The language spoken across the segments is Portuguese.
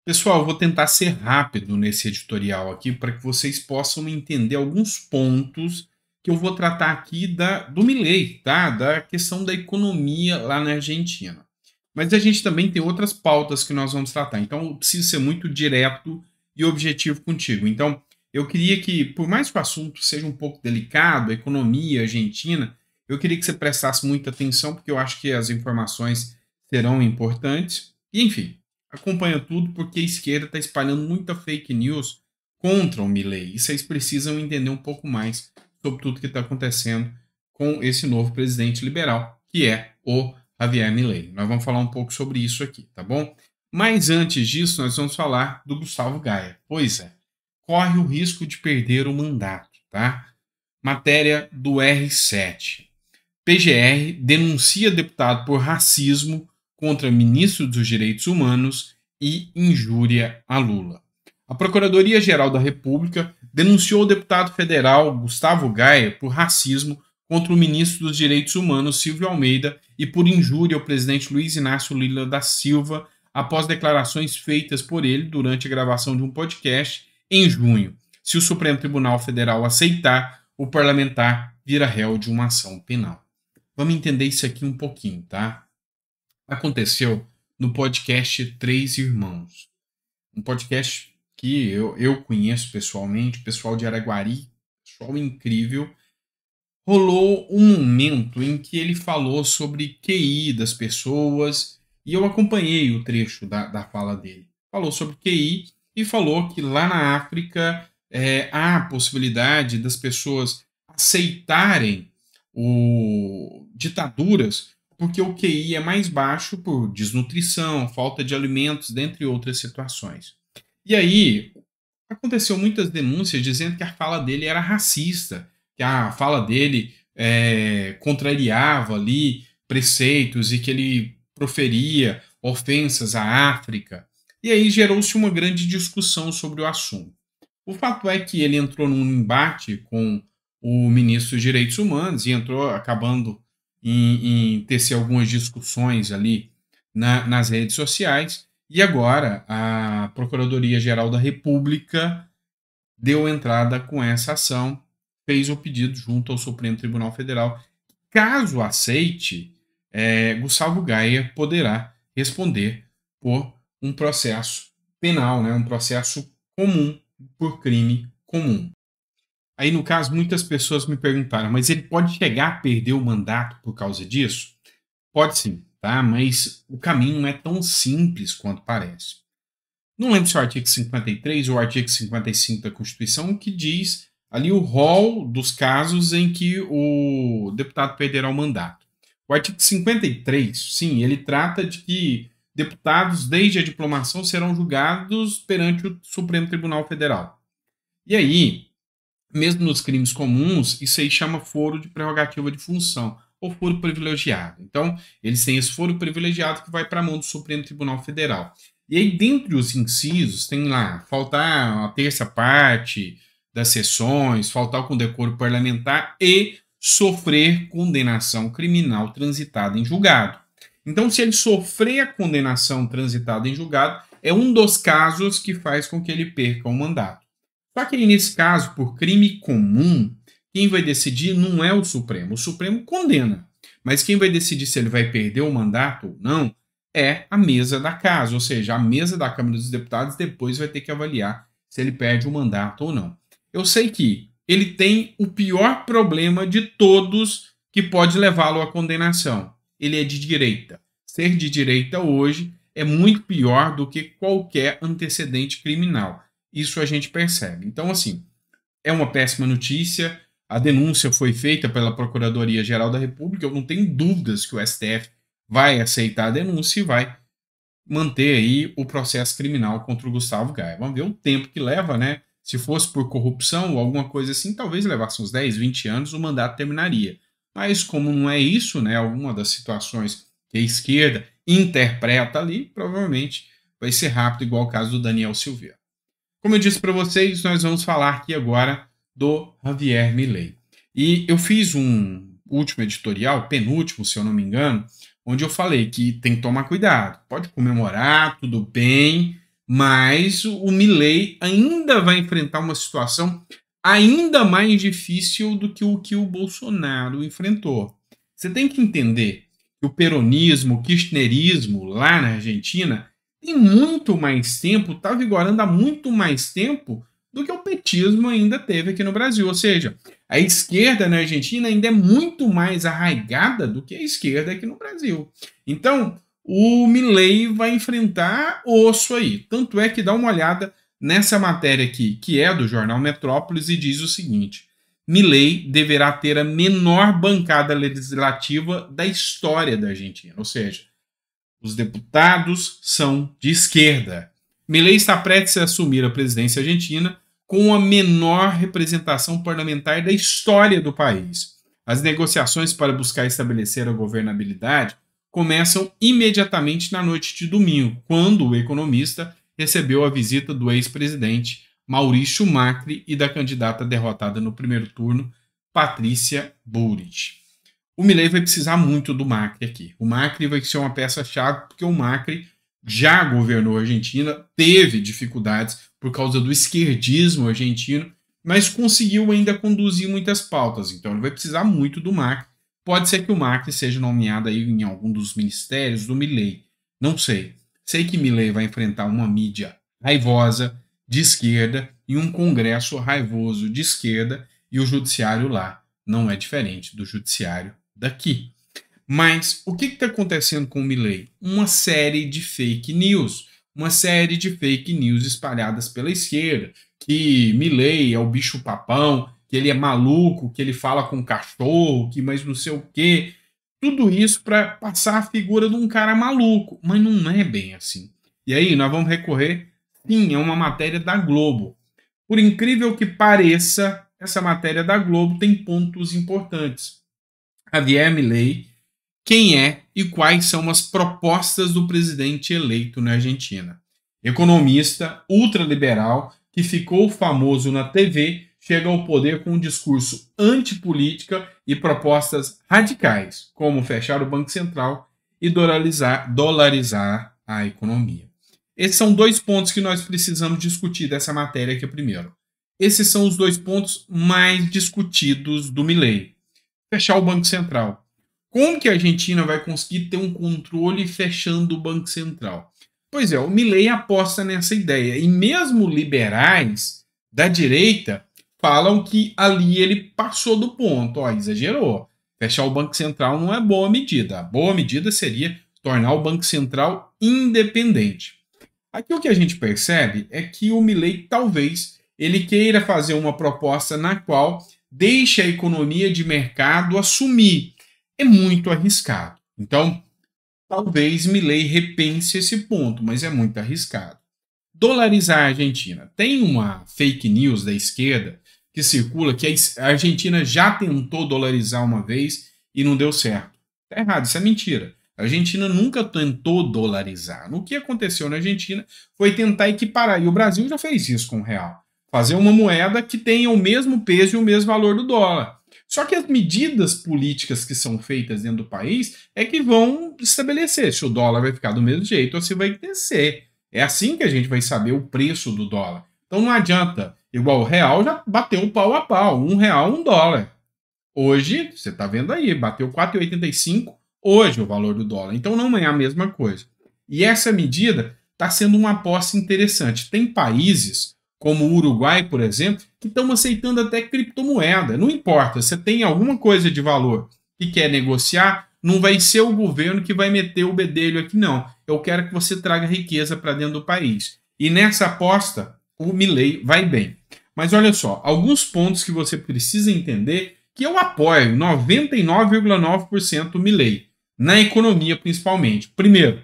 Pessoal, eu vou tentar ser rápido nesse editorial aqui para que vocês possam entender alguns pontos que eu vou tratar aqui do Milei, tá? Da questão da economia lá na Argentina. Mas a gente também tem outras pautas que nós vamos tratar. Então, eu preciso ser muito direto e objetivo contigo. Então, eu queria que, por mais que o assunto seja um pouco delicado, a economia argentina, eu queria que você prestasse muita atenção, porque eu acho que as informações serão importantes. E, enfim, acompanha tudo porque a esquerda está espalhando muita fake news contra o Milei. E vocês precisam entender um pouco mais sobre tudo que está acontecendo com esse novo presidente liberal, que é o Javier Milei. Nós vamos falar um pouco sobre isso aqui, tá bom? Mas antes disso, nós vamos falar do Gustavo Gaia. Pois é, corre o risco de perder o mandato, tá? Matéria do R7. PGR denuncia deputado por racismo contra ministro dos Direitos Humanos e injúria a Lula. A Procuradoria-Geral da República denunciou o deputado federal Gustavo Gaia por racismo contra o ministro dos Direitos Humanos, Silvio Almeida, e por injúria ao presidente Luiz Inácio Lula da Silva, após declarações feitas por ele durante a gravação de um podcast em junho. Se o Supremo Tribunal Federal aceitar, o parlamentar vira réu de uma ação penal. Vamos entender isso aqui um pouquinho, tá? Aconteceu no podcast Três Irmãos. Um podcast que eu conheço pessoalmente, pessoal de Araguari, pessoal incrível. Rolou um momento em que ele falou sobre QI das pessoas e eu acompanhei o trecho da fala dele. Falou sobre QI e falou que lá na África há a possibilidade das pessoas aceitarem ditaduras porque o QI é mais baixo por desnutrição, falta de alimentos, dentre outras situações. E aí aconteceu muitas denúncias dizendo que a fala dele era racista, que a fala dele contrariava ali preceitos e que ele proferia ofensas à África. E aí gerou-se uma grande discussão sobre o assunto. O fato é que ele entrou num embate com o ministro dos Direitos Humanos e entrou acabando em tecer algumas discussões ali nas redes sociais. E agora a Procuradoria-Geral da República deu entrada com essa ação, fez o pedido junto ao Supremo Tribunal Federal. Caso aceite, Gustavo Gaia poderá responder por um processo penal, né, um processo comum por crime comum. Aí, no caso, muitas pessoas me perguntaram, mas ele pode chegar a perder o mandato por causa disso? Pode sim, tá? Mas o caminho não é tão simples quanto parece. Não lembro se é o artigo 53 ou o artigo 55 da Constituição que diz ali o rol dos casos em que o deputado perderá o mandato. O artigo 53, sim, ele trata de que deputados desde a diplomação serão julgados perante o Supremo Tribunal Federal. E aí, mesmo nos crimes comuns, isso aí chama foro de prerrogativa de função ou foro privilegiado. Então, eles têm esse foro privilegiado que vai para a mão do Supremo Tribunal Federal. E aí, dentre os incisos, tem lá faltar a terça parte das sessões, faltar com decoro parlamentar e sofrer condenação criminal transitada em julgado. Então, se ele sofrer a condenação transitada em julgado, é um dos casos que faz com que ele perca o mandato. Só que aí, nesse caso, por crime comum, quem vai decidir não é o Supremo. O Supremo condena. Mas quem vai decidir se ele vai perder o mandato ou não é a mesa da casa. Ou seja, a mesa da Câmara dos Deputados depois vai ter que avaliar se ele perde o mandato ou não. Eu sei que ele tem o pior problema de todos que pode levá-lo à condenação. Ele é de direita. Ser de direita hoje é muito pior do que qualquer antecedente criminal. Isso a gente percebe. Então, assim, é uma péssima notícia. A denúncia foi feita pela Procuradoria-Geral da República. Eu não tenho dúvidas que o STF vai aceitar a denúncia e vai manter aí o processo criminal contra o Gustavo Gaia. Vamos ver o tempo que leva, né? Se fosse por corrupção ou alguma coisa assim, talvez levasse uns 10, 20 anos, o mandato terminaria. Mas como não é isso, né? Alguma das situações que a esquerda interpreta ali, provavelmente vai ser rápido, igual o caso do Daniel Silveira. Como eu disse para vocês, nós vamos falar aqui agora do Javier Milei. E eu fiz um último editorial, penúltimo, se eu não me engano, onde eu falei que tem que tomar cuidado. Pode comemorar, tudo bem, mas o Milei ainda vai enfrentar uma situação ainda mais difícil do que o Bolsonaro enfrentou. Você tem que entender que o peronismo, o kirchnerismo lá na Argentina tem muito mais tempo, está vigorando há muito mais tempo do que o petismo ainda teve aqui no Brasil. Ou seja, a esquerda na Argentina ainda é muito mais arraigada do que a esquerda aqui no Brasil. Então, o Milei vai enfrentar osso aí. Tanto é que dá uma olhada nessa matéria aqui, que é do jornal Metrópolis, e diz o seguinte: Milei deverá ter a menor bancada legislativa da história da Argentina. Ou seja, os deputados são de esquerda. Milei está prestes a assumir a presidência argentina com a menor representação parlamentar da história do país. As negociações para buscar estabelecer a governabilidade começam imediatamente na noite de domingo, quando o economista recebeu a visita do ex-presidente Maurício Macri e da candidata derrotada no primeiro turno, Patrícia Bullrich. O Milei vai precisar muito do Macri aqui. O Macri vai ser uma peça-chave, porque o Macri já governou a Argentina, teve dificuldades por causa do esquerdismo argentino, mas conseguiu ainda conduzir muitas pautas. Então ele vai precisar muito do Macri. Pode ser que o Macri seja nomeado aí em algum dos ministérios do Milei. Não sei. Sei que Milei vai enfrentar uma mídia raivosa de esquerda e um congresso raivoso de esquerda, e o judiciário lá não é diferente do judiciário daqui. Mas o que está acontecendo com o Milei? Uma série de fake news. Uma série de fake news espalhadas pela esquerda. Que Milei é o bicho papão, que ele é maluco, que ele fala com cachorro, que mais não sei o quê. Tudo isso para passar a figura de um cara maluco. Mas não é bem assim. E aí nós vamos recorrer, sim, a uma matéria da Globo. Por incrível que pareça, essa matéria da Globo tem pontos importantes. Javier Milei, quem é e quais são as propostas do presidente eleito na Argentina. Economista ultraliberal que ficou famoso na TV, chega ao poder com um discurso antipolítica e propostas radicais, como fechar o Banco Central e dolarizar a economia. Esses são dois pontos que nós precisamos discutir dessa matéria aqui primeiro. Esses são os dois pontos mais discutidos do Milei. Fechar o Banco Central. Como que a Argentina vai conseguir ter um controle fechando o Banco Central? Pois é, o Milei aposta nessa ideia. E mesmo liberais da direita falam que ali ele passou do ponto. Ó, exagerou. Fechar o Banco Central não é boa medida. A boa medida seria tornar o Banco Central independente. Aqui o que a gente percebe é que o Milei talvez ele queira fazer uma proposta na qual deixe a economia de mercado assumir. É muito arriscado. Então, talvez Milei repense esse ponto, mas é muito arriscado. Dolarizar a Argentina. Tem uma fake news da esquerda que circula que a Argentina já tentou dolarizar uma vez e não deu certo. Tá errado, isso é mentira. A Argentina nunca tentou dolarizar. O que aconteceu na Argentina foi tentar equiparar, e o Brasil já fez isso com o real. Fazer uma moeda que tenha o mesmo peso e o mesmo valor do dólar. Só que as medidas políticas que são feitas dentro do país é que vão estabelecer se o dólar vai ficar do mesmo jeito ou se vai descer. É assim que a gente vai saber o preço do dólar. Então não adianta. Igual o real já bateu pau a pau. R$1, $1. Hoje, você está vendo aí, bateu 4,85 hoje o valor do dólar. Então não é a mesma coisa. E essa medida está sendo uma aposta interessante. Tem países como o Uruguai, por exemplo, que estão aceitando até criptomoeda. Não importa, você tem alguma coisa de valor que quer negociar, não vai ser o governo que vai meter o bedelho aqui, não. Eu quero que você traga riqueza para dentro do país. E nessa aposta, o Milei vai bem. Mas olha só, alguns pontos que você precisa entender que eu apoio 99,9% Milei, na economia principalmente. Primeiro,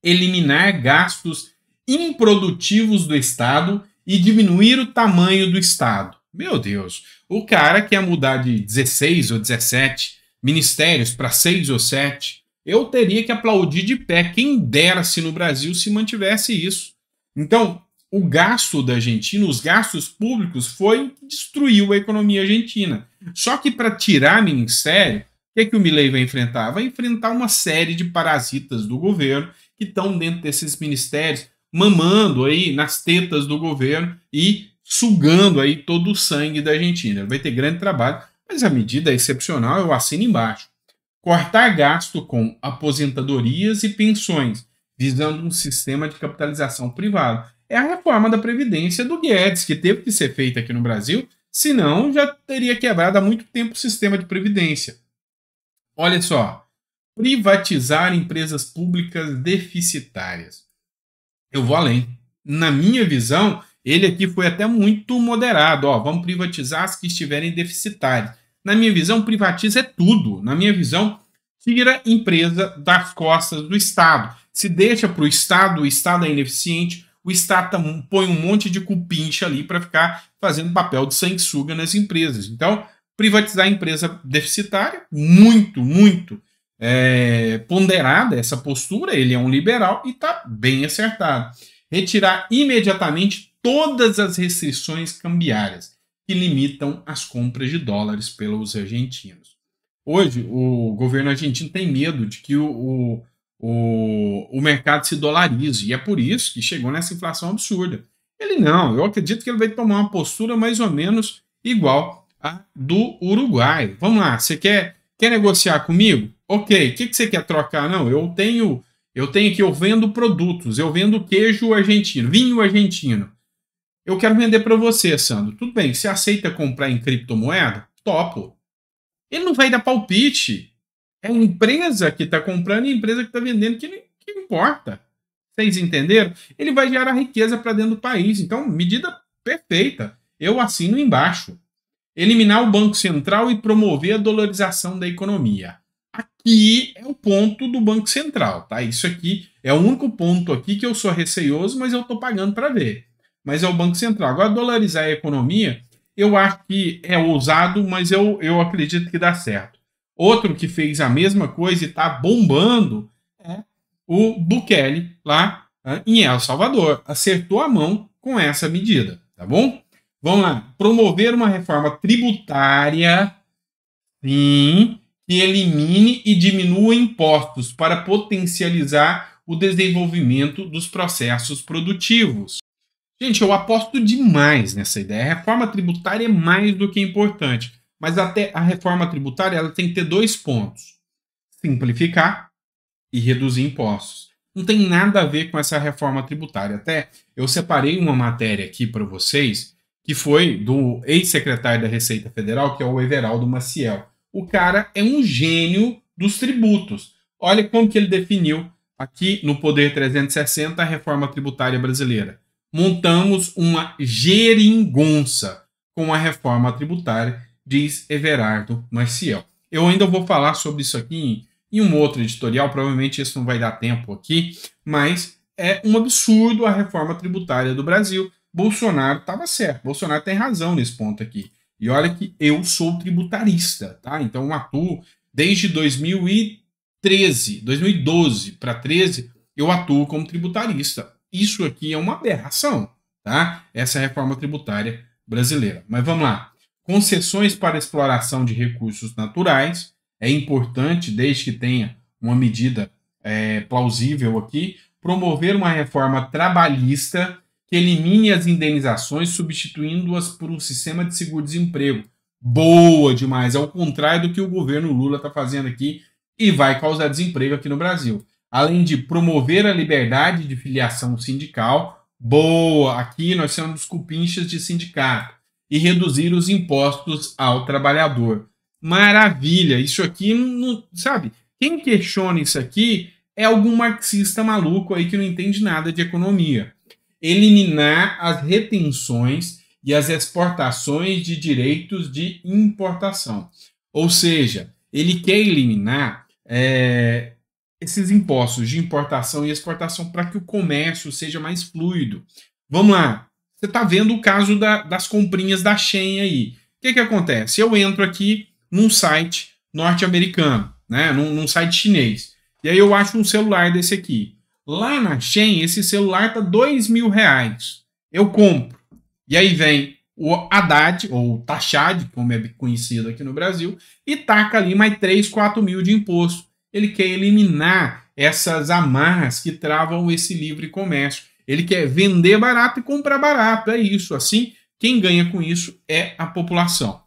eliminar gastos improdutivos do Estado e diminuir o tamanho do Estado. Meu Deus, o cara quer mudar de 16 ou 17 ministérios para 6 ou 7. Eu teria que aplaudir de pé. Quem dera se no Brasil se mantivesse isso. Então, o gasto da Argentina, os gastos públicos, foi o que destruiu a economia argentina. Só que para tirar ministério, o que o Milei vai enfrentar? Vai enfrentar uma série de parasitas do governo que estão dentro desses ministérios, mamando aí nas tetas do governo e sugando aí todo o sangue da Argentina. Vai ter grande trabalho, mas a medida é excepcional, eu assino embaixo. Cortar gasto com aposentadorias e pensões, visando um sistema de capitalização privado. É a reforma da Previdência do Guedes, que teve que ser feita aqui no Brasil, senão já teria quebrado há muito tempo o sistema de Previdência. Olha só, privatizar empresas públicas deficitárias. Eu vou além. Na minha visão, ele aqui foi até muito moderado. Ó, vamos privatizar as que estiverem deficitárias. Na minha visão, privatiza é tudo. Na minha visão, tira a empresa das costas do Estado. Se deixa para o Estado é ineficiente, o Estado põe um monte de cupincha ali para ficar fazendo papel de sanguessuga nas empresas. Então, privatizar a empresa deficitária, muito ponderada essa postura, ele é um liberal e está bem acertado. Retirar imediatamente todas as restrições cambiárias que limitam as compras de dólares pelos argentinos. Hoje, o governo argentino tem medo de que o mercado se dolarize, e é por isso que chegou nessa inflação absurda. Ele não, eu acredito que ele vai tomar uma postura mais ou menos igual a do Uruguai. Vamos lá, você quer negociar comigo? Ok, o que você quer trocar? Não, eu tenho aqui, eu vendo produtos, eu vendo queijo argentino, vinho argentino. Eu quero vender para você, Sandro. Tudo bem, você aceita comprar em criptomoeda? Topo. Ele não vai dar palpite. É a empresa que está comprando e a empresa que está vendendo que importa. Vocês entenderam? Ele vai gerar riqueza para dentro do país. Então, medida perfeita. Eu assino embaixo. Eliminar o Banco Central e promover a dolarização da economia. Aqui é o ponto do Banco Central, tá? Isso aqui é o único ponto aqui que eu sou receioso, mas eu estou pagando para ver. Mas é o Banco Central. Agora, dolarizar a economia, eu acho que é ousado, mas eu acredito que dá certo. Outro que fez a mesma coisa e está bombando é o Bukele, lá em El Salvador. Acertou a mão com essa medida, tá bom? Vamos lá. Promover uma reforma tributária, sim, que elimine e diminua impostos para potencializar o desenvolvimento dos processos produtivos. Gente, eu aposto demais nessa ideia. A reforma tributária é mais do que importante. Mas até a reforma tributária ela tem que ter 2 pontos. Simplificar e reduzir impostos. Não tem nada a ver com essa reforma tributária. Até eu separei uma matéria aqui para vocês, que foi do ex-secretário da Receita Federal, que é o Everaldo Maciel. O cara é um gênio dos tributos. Olha como que ele definiu aqui no Poder 360 a reforma tributária brasileira. Montamos uma geringonça com a reforma tributária, diz Everardo Maciel. Eu ainda vou falar sobre isso aqui em um outro editorial, provavelmente isso não vai dar tempo aqui, mas é um absurdo a reforma tributária do Brasil. Bolsonaro estava certo, Bolsonaro tem razão nesse ponto aqui. E olha que eu sou tributarista, tá? Então eu atuo desde 2012 para 13, eu atuo como tributarista. Isso aqui é uma aberração, tá? Essa reforma tributária brasileira. Mas vamos lá. Concessões para exploração de recursos naturais é importante, desde que tenha uma medida plausível aqui. Promover uma reforma trabalhista que elimine as indenizações, substituindo-as por um sistema de seguro-desemprego. Boa demais, ao contrário do que o governo Lula está fazendo aqui e vai causar desemprego aqui no Brasil. Além de promover a liberdade de filiação sindical, boa, aqui nós somos cupinchas de sindicato, e reduzir os impostos ao trabalhador. Maravilha, isso aqui, não, sabe, quem questiona isso aqui é algum marxista maluco aí que não entende nada de economia. Eliminar as retenções e as exportações de direitos de importação. Ou seja, ele quer eliminar esses impostos de importação e exportação para que o comércio seja mais fluido. Vamos lá. Você está vendo o caso das comprinhas da Shein aí. O que acontece? Eu entro aqui num site norte-americano, né? Num site chinês. E aí eu acho um celular desse aqui. Lá na Shein, esse celular tá R$2.000. Eu compro. E aí vem o Haddad, ou Taxad, como é conhecido aqui no Brasil, e taca ali mais 3, 4 mil de imposto. Ele quer eliminar essas amarras que travam esse livre comércio. Ele quer vender barato e comprar barato. É isso. Assim, quem ganha com isso é a população.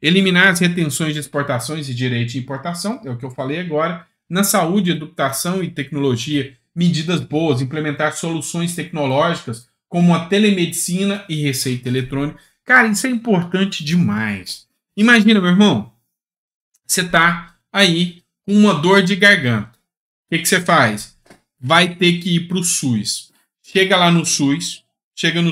Eliminar as retenções de exportações e direito de importação, é o que eu falei agora. Na saúde, educação e tecnologia, medidas boas, implementar soluções tecnológicas como a telemedicina e receita eletrônica. Cara, isso é importante demais. Imagina, meu irmão, você tá aí com uma dor de garganta. O que você faz? Vai ter que ir pro SUS. Chega no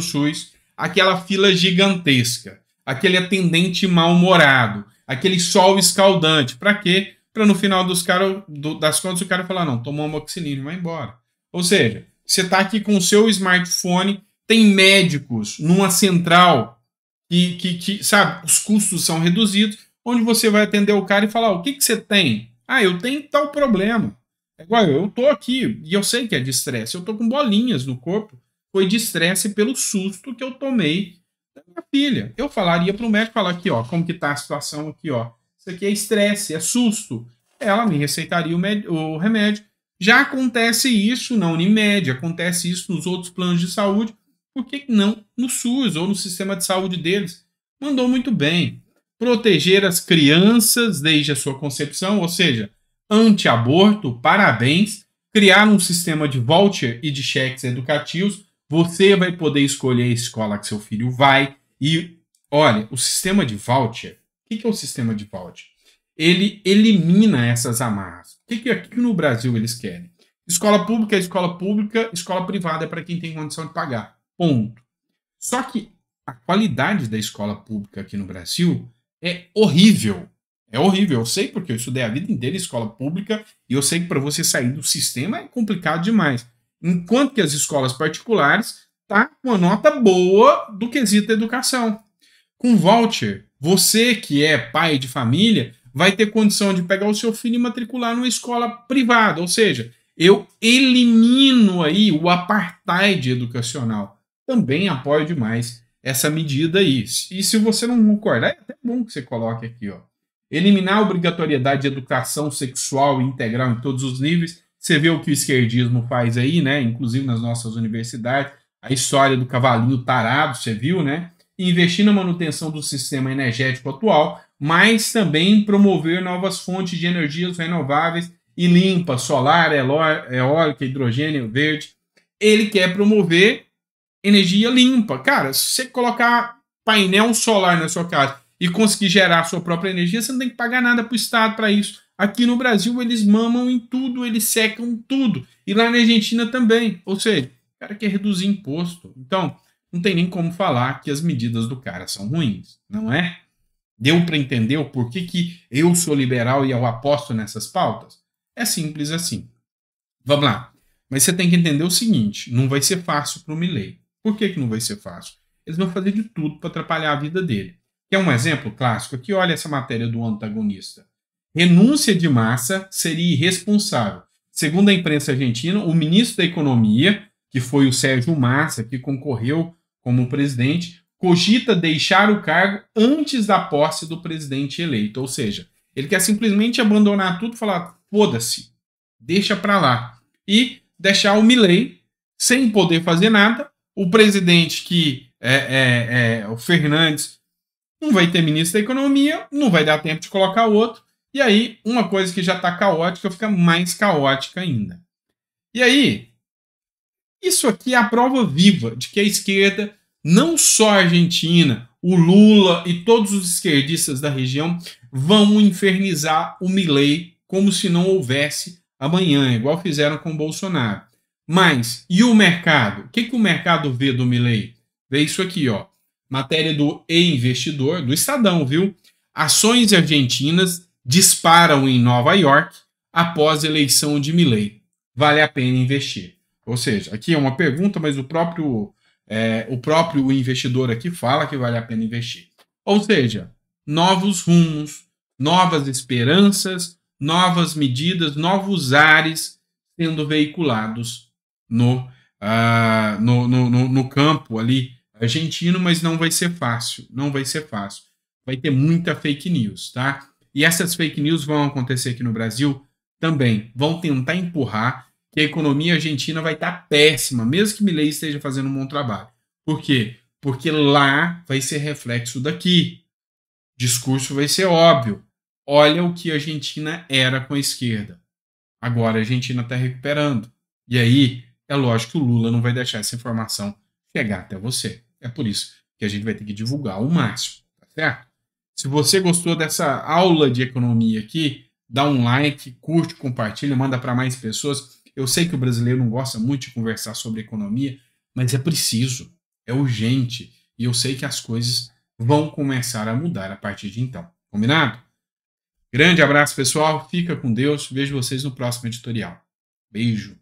SUS, aquela fila gigantesca, aquele atendente mal-humorado, aquele sol escaldante. Para quê? Para no final das contas o cara falar, não, toma uma amoxicilina e vai embora. Ou seja, você está aqui com o seu smartphone, tem médicos numa central que sabe, os custos são reduzidos, onde você vai atender o cara e falar, o que você tem? Ah, eu tenho tal problema. É igual eu tô aqui, e eu sei que é de estresse, eu tô com bolinhas no corpo, foi de estresse pelo susto que eu tomei da minha filha. Eu falaria para o médico, falar aqui, ó, como que tá a situação aqui, ó. Isso aqui é estresse, é susto. Ela me receitaria o remédio. Já acontece isso na Unimed, acontece isso nos outros planos de saúde, por que não no SUS ou no sistema de saúde deles? Mandou muito bem. Proteger as crianças desde a sua concepção, ou seja, anti-aborto, parabéns. Criar um sistema de voucher e de cheques educativos. Você vai poder escolher a escola que seu filho vai. E, olha, o sistema de voucher, o que é o sistema de voucher? Ele elimina essas amarras. O que aqui no Brasil eles querem? Escola pública é escola pública, escola privada é para quem tem condição de pagar. Ponto. Só que a qualidade da escola pública aqui no Brasil é horrível. É horrível. Eu sei porque eu estudei a vida inteira em escola pública e eu sei que para você sair do sistema é complicado demais. Enquanto que as escolas particulares tá com uma nota boa do quesito educação. Com voucher, você que é pai de família vai ter condição de pegar o seu filho e matricular numa escola privada. Ou seja, eu elimino aí o apartheid educacional. Também apoio demais essa medida aí. E se você não concordar, é até bom que você coloque aqui, ó. Eliminar a obrigatoriedade de educação sexual integral em todos os níveis. Você vê o que o esquerdismo faz aí, né? Inclusive nas nossas universidades. A história do cavalinho tarado, você viu, né? E investir na manutenção do sistema energético atual, mas também promover novas fontes de energias renováveis e limpas, solar, eólica, hidrogênio verde. Ele quer promover energia limpa. Cara, se você colocar painel solar na sua casa e conseguir gerar a sua própria energia, você não tem que pagar nada para o Estado para isso. Aqui no Brasil eles mamam em tudo, eles secam tudo. E lá na Argentina também. Ou seja, o cara quer reduzir imposto. Então, não tem nem como falar que as medidas do cara são ruins, não é? Deu para entender o porquê que eu sou liberal e eu aposto nessas pautas? É simples assim. Vamos lá. Mas você tem que entender o seguinte, não vai ser fácil para o Milei. Por que não vai ser fácil? Eles vão fazer de tudo para atrapalhar a vida dele. Quer um exemplo clássico? Aqui olha essa matéria do antagonista. Renúncia de Massa seria irresponsável. Segundo a imprensa argentina, o ministro da Economia, que foi o Sérgio Massa, que concorreu como presidente, cogita deixar o cargo antes da posse do presidente eleito. Ou seja, ele quer simplesmente abandonar tudo e falar, foda-se, deixa para lá. E deixar o Milei sem poder fazer nada. O presidente que o Fernandes não vai ter ministro da Economia, não vai dar tempo de colocar outro. E aí, uma coisa que já está caótica fica mais caótica ainda. E aí, isso aqui é a prova viva de que a esquerda, não só a Argentina, o Lula e todos os esquerdistas da região vão infernizar o Milei como se não houvesse amanhã, igual fizeram com o Bolsonaro. Mas, e o mercado? O que o mercado vê do Milei? Vê isso aqui, ó. Matéria do E-Investidor, do Estadão, viu? Ações argentinas disparam em Nova York após eleição de Milei. Vale a pena investir. Ou seja, aqui é uma pergunta, mas o próprio investidor aqui fala que vale a pena investir. Ou seja, novos rumos, novas esperanças, novas medidas, novos ares sendo veiculados no campo ali argentino, mas não vai ser fácil. Não vai ser fácil. Vai ter muita fake news, tá? E essas fake news vão acontecer aqui no Brasil também. Vão tentar empurrar que a economia argentina vai estar péssima, mesmo que Milei esteja fazendo um bom trabalho. Por quê? Porque lá vai ser reflexo daqui. O discurso vai ser óbvio. Olha o que a Argentina era com a esquerda. Agora a Argentina está recuperando. E aí, é lógico que o Lula não vai deixar essa informação chegar até você. É por isso que a gente vai ter que divulgar o máximo, tá certo? Se você gostou dessa aula de economia aqui, dá um like, curte, compartilha, manda para mais pessoas. Eu sei que o brasileiro não gosta muito de conversar sobre economia, mas é preciso, é urgente. E eu sei que as coisas vão começar a mudar a partir de então. Combinado? Grande abraço, pessoal. Fica com Deus. Vejo vocês no próximo editorial. Beijo.